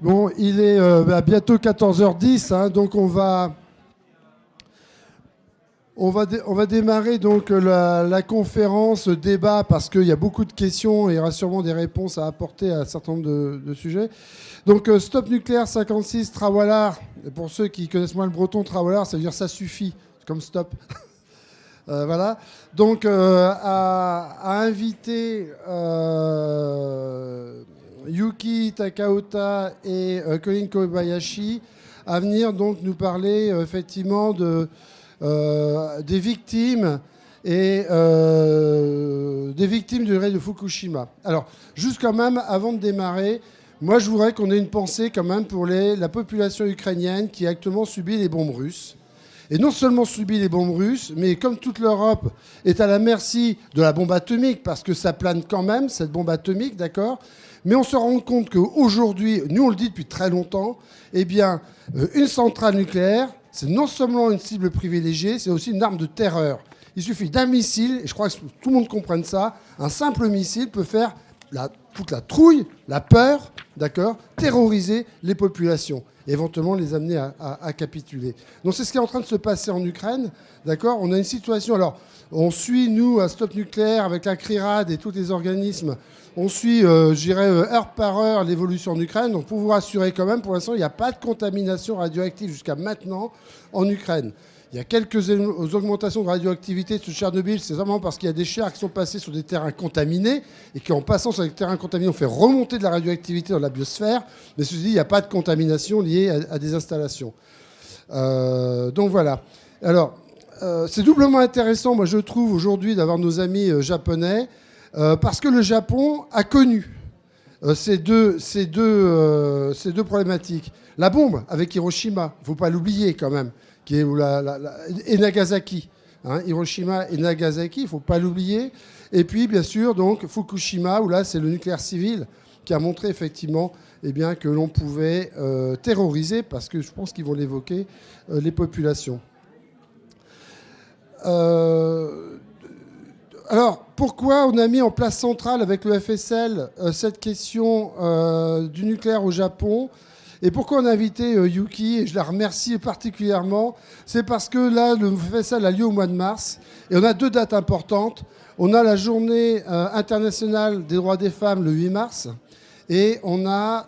Bon, il est bientôt 14h10, hein, donc on va démarrer donc la conférence débat parce qu'il y a beaucoup de questions et il y aura sûrement des réponses à apporter à un certain nombre de sujets. Donc Stop Nucléaire 56, Trawalar. Et pour ceux qui connaissent moins le breton, Trawalar, ça veut dire ça suffit, c'est comme stop. Voilà. Donc à inviter Yuki Takaota et Colin Kobayashi à venir donc nous parler effectivement des victimes et des victimes du raid de Fukushima. Alors, juste quand même, avant de démarrer, moi je voudrais qu'on ait une pensée quand même pour la population ukrainienne qui actuellement subit les bombes russes. Et non seulement subit les bombes russes, mais comme toute l'Europe est à la merci de la bombe atomique, parce que ça plane quand même, cette bombe atomique, d'accord ? Mais on se rend compte qu'aujourd'hui, nous on le dit depuis très longtemps, eh bien, une centrale nucléaire, c'est non seulement une cible privilégiée, c'est aussi une arme de terreur. Il suffit d'un missile, et je crois que tout le monde comprenne ça, un simple missile peut faire toute la trouille, la peur, d'accord, terroriser les populations, et éventuellement les amener à capituler. Donc c'est ce qui est en train de se passer en Ukraine, d'accord. On a une situation, alors on suit, nous, à Stop Nucléaire, avec la CRIRAD et tous les organismes, on suit, je dirais, heure par heure l'évolution en Ukraine. Donc pour vous rassurer quand même, pour l'instant, il n'y a pas de contamination radioactive jusqu'à maintenant en Ukraine. Il y a quelques augmentations de radioactivité sur Tchernobyl, c'est vraiment parce qu'il y a des chars qui sont passés sur des terrains contaminés et qui, en passant sur les terrains contaminés, ont fait remonter de la radioactivité dans la biosphère. Mais ceci dit, il n'y a pas de contamination liée à des installations. Donc voilà. Alors, c'est doublement intéressant, moi je trouve, aujourd'hui, d'avoir nos amis japonais, parce que le Japon a connu ces deux problématiques. La bombe avec Hiroshima, il ne faut pas l'oublier quand même, qui est et Nagasaki. Hein, Hiroshima et Nagasaki, il ne faut pas l'oublier. Et puis, bien sûr, donc, Fukushima, où là, c'est le nucléaire civil qui a montré effectivement bien, que l'on pouvait terroriser, parce que je pense qu'ils vont l'évoquer, les populations. Alors, pourquoi on a mis en place centrale avec le FSL cette question du nucléaire au Japon ? Et pourquoi on a invité Yuki, et je la remercie particulièrement, c'est parce que là, le FSL a lieu au mois de mars, et on a deux dates importantes. On a la journée internationale des droits des femmes le 8 mars, et on a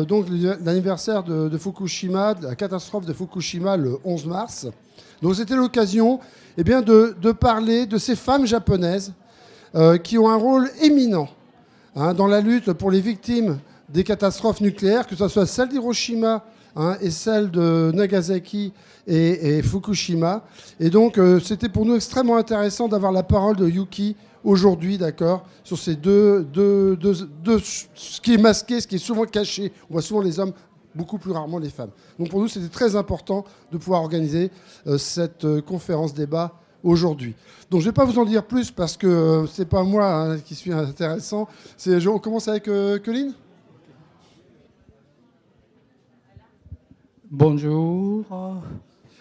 donc l'anniversaire de Fukushima, de la catastrophe de Fukushima le 11 mars. Donc c'était l'occasion de parler de ces femmes japonaises qui ont un rôle éminent dans la lutte pour les victimes des catastrophes nucléaires, que ce soit celle d'Hiroshima et celle de Nagasaki et Fukushima. Et donc c'était pour nous extrêmement intéressant d'avoir la parole de Yuki aujourd'hui, d'accord, sur ces deux, ce qui est masqué, ce qui est souvent caché. On voit souvent les hommes, beaucoup plus rarement les femmes. Donc pour nous, c'était très important de pouvoir organiser cette conférence débat aujourd'hui. Donc je ne vais pas vous en dire plus parce que ce n'est pas moi qui suis intéressant. On commence avec Colin. Bonjour.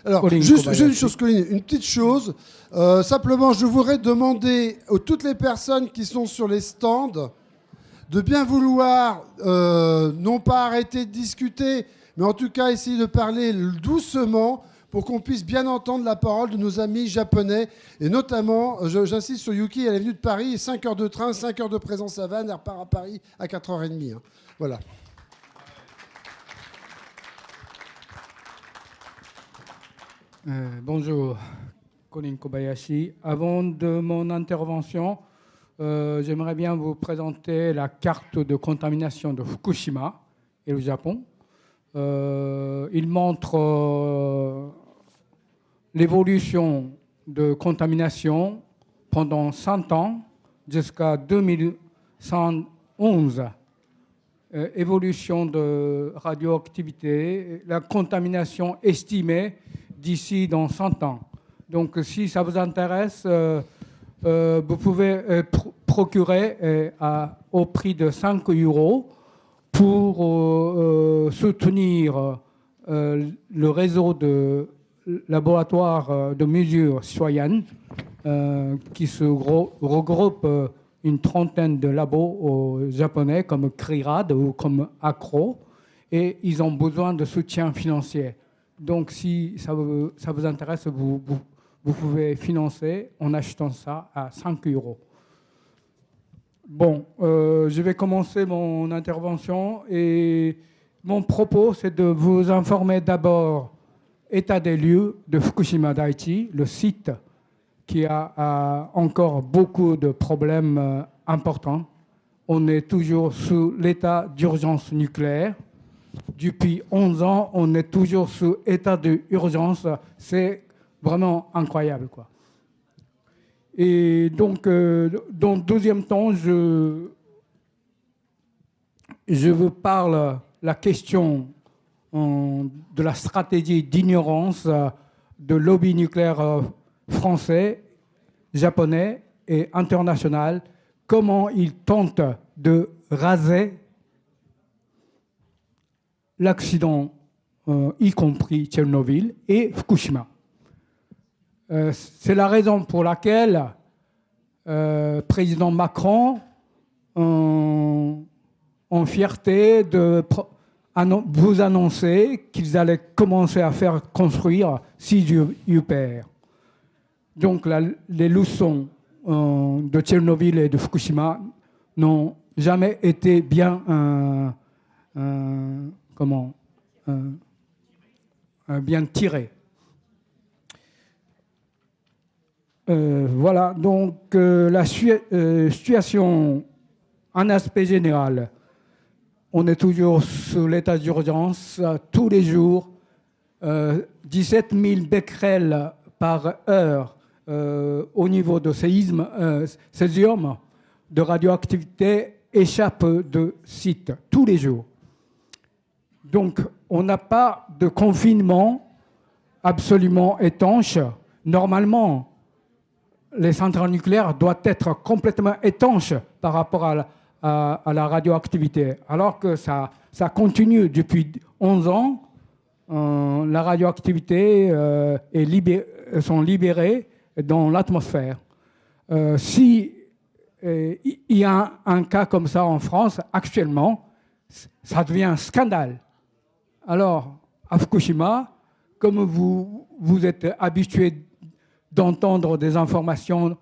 Alors, juste une chose, Colin, une petite chose. Simplement, je voudrais demander à toutes les personnes qui sont sur les stands de bien vouloir, non pas arrêter de discuter, mais en tout cas essayer de parler doucement pour qu'on puisse bien entendre la parole de nos amis japonais. Et notamment, j'insiste sur Yuki, elle est venue de Paris, 5 heures de train, 5 heures de présence à Vannes, elle repart à Paris à 4h30. Hein. Voilà. Bonjour, Colin Kobayashi. Avant de mon intervention, j'aimerais bien vous présenter la carte de contamination de Fukushima et le Japon. Il montre l'évolution de contamination pendant 100 ans jusqu'à 2111. Évolution de radioactivité, la contamination estimée d'ici dans 100 ans. Donc si ça vous intéresse, vous pouvez procurer au prix de 5 € pour soutenir le réseau de laboratoires de mesures citoyennes qui se regroupe une trentaine de labos japonais comme CRIRAD ou comme ACRO. et ils ont besoin de soutien financier. Donc, si ça vous intéresse, vous pouvez financer en achetant ça à 5 euros. Bon, je vais commencer mon intervention et mon propos, c'est de vous informer d'abord état des lieux de Fukushima Daiichi, le site qui a encore beaucoup de problèmes importants. On est toujours sous l'état d'urgence nucléaire. Depuis 11 ans, on est toujours sous état d'urgence. C'est vraiment incroyable, quoi. Et donc, dans le deuxième temps, je vous parle la question de la stratégie d'ignorance de lobby nucléaire français, japonais et international, comment ils tentent de raser l'accident, y compris Tchernobyl et Fukushima. C'est la raison pour laquelle président Macron, en fierté de vous annoncer qu'ils allaient commencer à faire construire 6 UPR. Donc les leçons de Tchernobyl et de Fukushima n'ont jamais été bien, bien tirées. Voilà, donc la situation en aspect général. On est toujours sous l'état d'urgence tous les jours. 17 000 becquerels par heure au niveau de séisme, césium, de radioactivité échappent de site tous les jours. Donc, on n'a pas de confinement absolument étanche. Normalement, les centrales nucléaires doivent être complètement étanches par rapport à la radioactivité. Alors que ça continue depuis 11 ans, la radioactivité sont libérées dans l'atmosphère. Si il y a un cas comme ça en France, actuellement, ça devient un scandale. Alors, à Fukushima, comme vous êtes habitués d'entendre des informations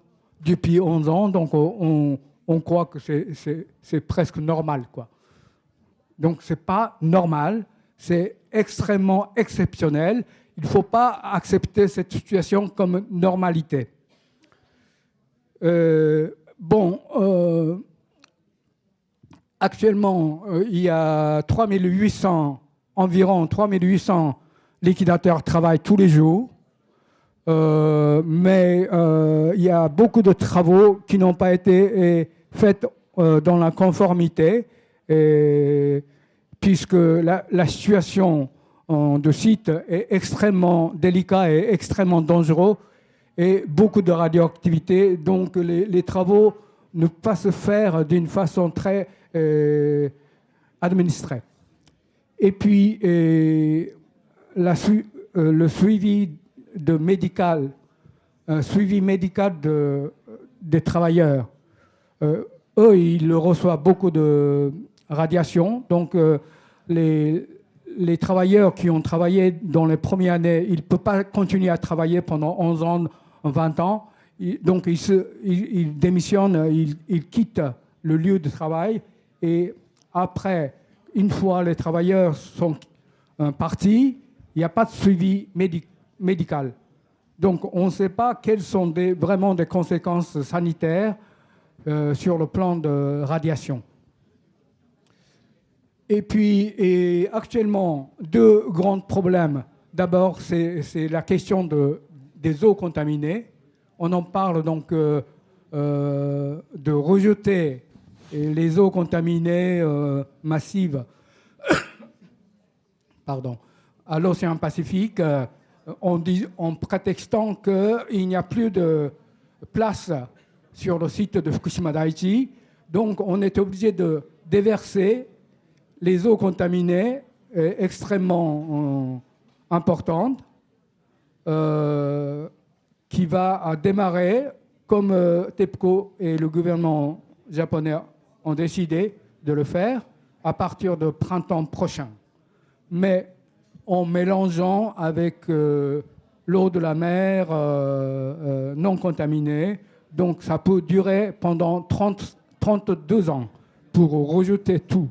depuis 11 ans, donc on croit que c'est presque normal, quoi. Donc, ce n'est pas normal, c'est extrêmement exceptionnel. Il ne faut pas accepter cette situation comme normalité. Actuellement, il y a environ 3800 liquidateurs qui travaillent tous les jours. Mais il y a beaucoup de travaux qui n'ont pas été faits dans la conformité, puisque la situation de site est extrêmement délicate et extrêmement dangereux, et beaucoup de radioactivité. Donc les travaux ne peuvent pas se faire d'une façon très administrée. Et puis le suivi médical des travailleurs. Eux, ils reçoivent beaucoup de radiation. Donc, les travailleurs qui ont travaillé dans les premières années, ils ne peuvent pas continuer à travailler pendant 11 ans, 20 ans. Donc, ils démissionnent, ils quittent le lieu de travail. Et après, une fois les travailleurs sont partis, il n'y a pas de suivi médical. Donc, on ne sait pas quelles sont vraiment des conséquences sanitaires sur le plan de radiation. Et puis, actuellement, 2 grands problèmes. D'abord, c'est la question des eaux contaminées. On en parle donc de rejeter les eaux contaminées massives à l'océan Pacifique, en prétextant qu'il n'y a plus de place sur le site de Fukushima Daiichi. Donc, on est obligé de déverser les eaux contaminées extrêmement importantes qui va démarrer, comme TEPCO et le gouvernement japonais ont décidé de le faire, à partir du printemps prochain. mais en mélangeant avec l'eau de la mer non contaminée. Donc ça peut durer pendant 32 ans pour rejeter tout.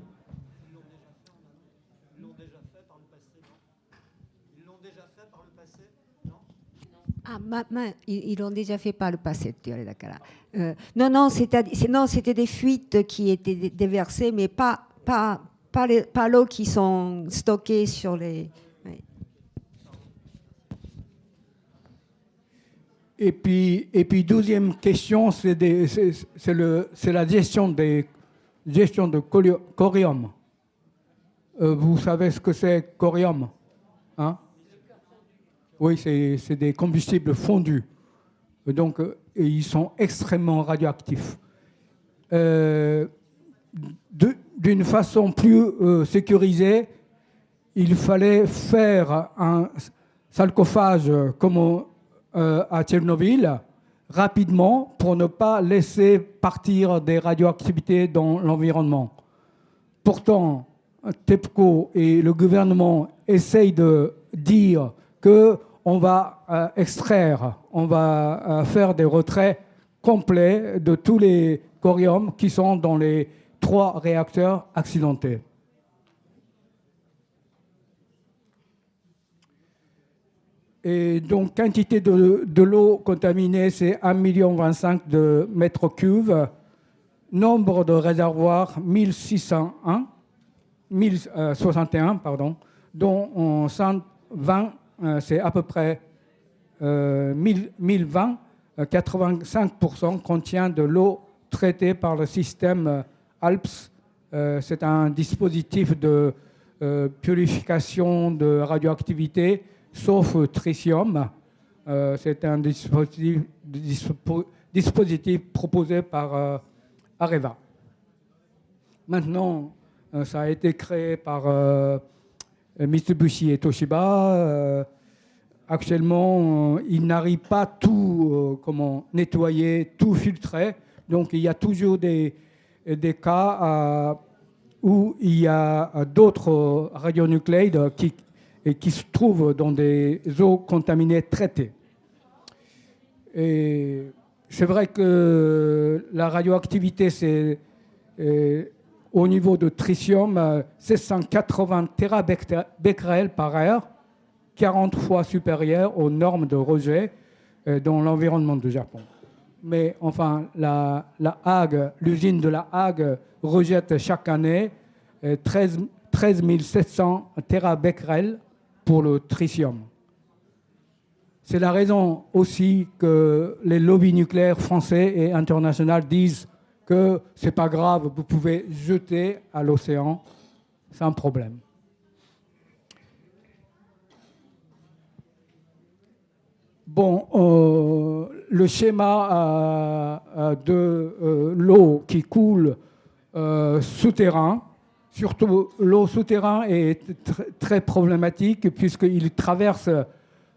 Ils l'ont déjà fait par le passé, non? Ils l'ont déjà fait par le passé, non? ils l'ont déjà fait par le passé, non, c'était des fuites qui étaient déversées, mais pas l'eau qui sont stockées sur les... Oui. Et puis deuxième question, c'est la gestion de corium. Vous savez ce que c'est corium, hein? Oui, c'est des combustibles fondus. Donc, ils sont extrêmement radioactifs. D'une façon plus sécurisée, il fallait faire un sarcophage comme à Tchernobyl rapidement pour ne pas laisser partir des radioactivités dans l'environnement. Pourtant, TEPCO et le gouvernement essayent de dire qu'on va extraire, on va faire des retraits complets de tous les coriums qui sont dans les 3 réacteurs accidentés. Et donc, quantité de l'eau contaminée, c'est 1,25 million de mètres cubes. Nombre de réservoirs, 1061, dont 120, c'est à peu près 1020, 85% contient de l'eau traitée par le système ALPS. C'est un dispositif de purification de radioactivité, sauf tritium. C'est un dispositif proposé par Areva. Maintenant, ça a été créé par Mitsubishi et Toshiba. Actuellement, ils n'arrivent pas tout nettoyer, tout filtrer. Donc, il y a toujours des cas où il y a d'autres radionucléides qui se trouvent dans des eaux contaminées traitées. Et c'est vrai que la radioactivité, c'est au niveau de tritium, 780 terabecquerels par heure, 40 fois supérieur aux normes de rejet dans l'environnement du Japon. Mais enfin, l'usine de la Hague rejette chaque année 13 700 terabecquerels pour le tritium. C'est la raison aussi que les lobbies nucléaires français et internationaux disent que ce n'est pas grave, vous pouvez jeter à l'océan sans problème. Bon, le schéma de l'eau qui coule souterrain, surtout l'eau souterrain est très problématique puisqu'il traverse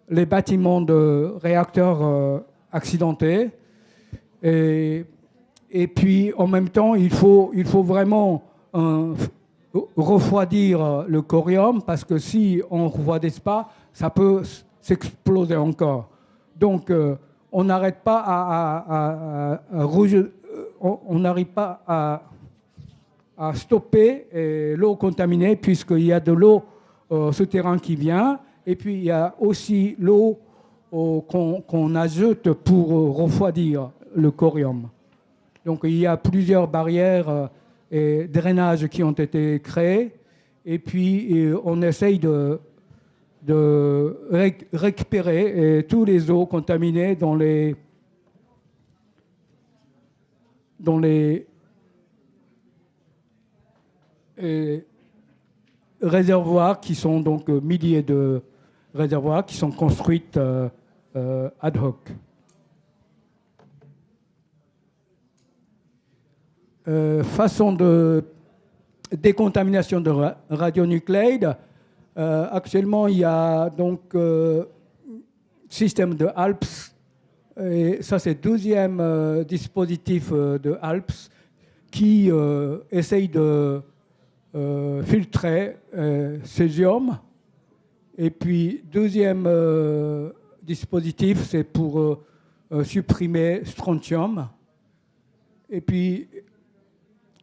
les bâtiments de réacteurs accidentés. Et puis, en même temps, il faut vraiment refroidir le corium parce que si on ne refroidit pas, ça peut s'exploser encore. Donc, on n'arrête pas on n'arrive pas à stopper l'eau contaminée puisqu'il y a de l'eau souterraine qui vient. Et puis, il y a aussi l'eau qu'on ajoute pour refroidir le corium. Donc, il y a plusieurs barrières et drainages qui ont été créés. Et puis, on essaye de récupérer tous les eaux contaminées dans les réservoirs qui sont donc milliers de réservoirs qui sont construits ad hoc. Façon de décontamination de radionucléides. Actuellement, il y a donc système de ALPS. Et ça, c'est le 12e dispositif de ALPS qui essaye de filtrer césium. Et puis, deuxième dispositif, c'est pour supprimer strontium. Et puis,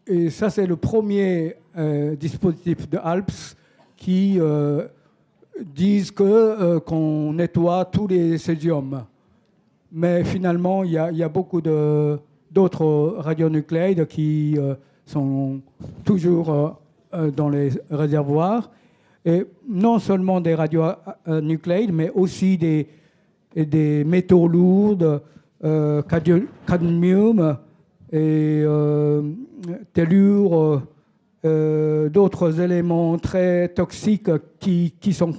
et ça, c'est le premier dispositif de ALPS qui disent qu'on nettoie tous les césiums. Mais finalement, il y a beaucoup d'autres radionucléides qui sont toujours dans les réservoirs. Et non seulement des radionucléides, mais aussi des métaux lourds, cadmium et tellure, d'autres éléments très toxiques qui sont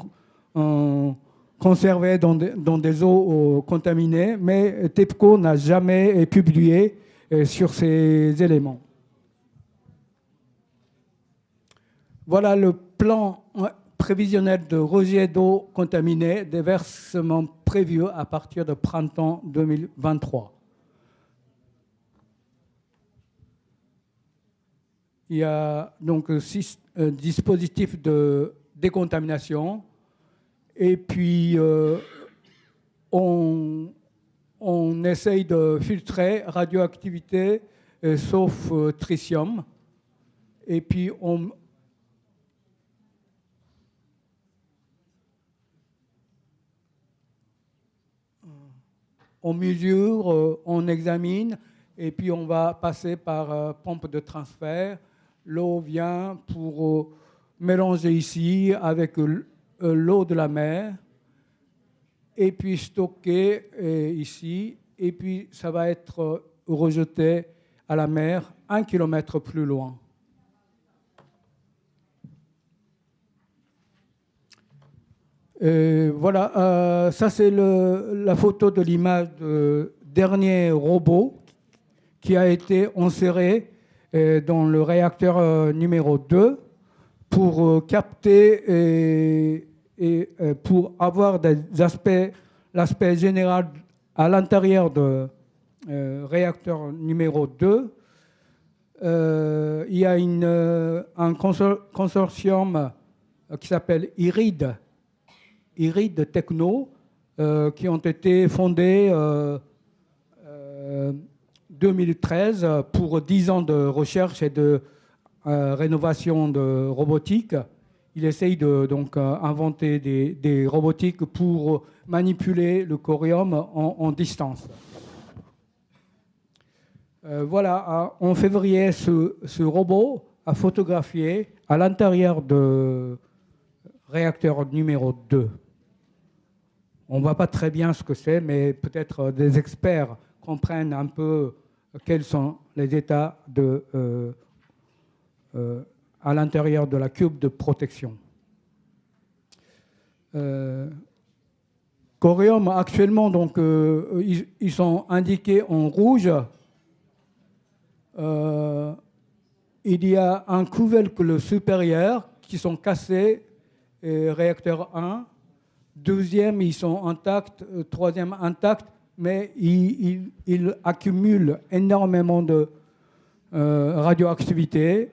conservés dans des eaux contaminées, mais TEPCO n'a jamais publié sur ces éléments. Voilà le plan prévisionnel de rejet d'eau contaminée des versements prévus à partir de printemps 2023. Il y a donc 6 dispositifs de décontamination et puis on essaye de filtrer radioactivité sauf tritium et puis on mesure, on examine et puis on va passer par pompe de transfert. L'eau vient pour mélanger ici avec l'eau de la mer et puis stocké ici. Et puis ça va être rejeté à la mer 1 kilomètre plus loin. Voilà, ça c'est la photo de l'image du dernier robot qui a été inséré dans le réacteur numéro 2 pour capter et pour avoir l'aspect général à l'intérieur du réacteur numéro 2. Il y a un consortium qui s'appelle IRID Techno, qui ont été fondés 2013 pour 10 ans de recherche et de rénovation de robotique. Il essaye de donc inventer des robotiques pour manipuler le corium en distance. Voilà, en février, ce robot a photographié à l'intérieur de réacteur numéro 2. On ne voit pas très bien ce que c'est, mais peut-être des experts comprennent un peu quels sont les états à l'intérieur de la cube de protection. Corium, actuellement, donc, ils sont indiqués en rouge. Il y a un couvercle supérieur qui sont cassés, réacteur 1. Deuxième, ils sont intacts. Troisième, intacts. Mais ils accumulent énormément de radioactivité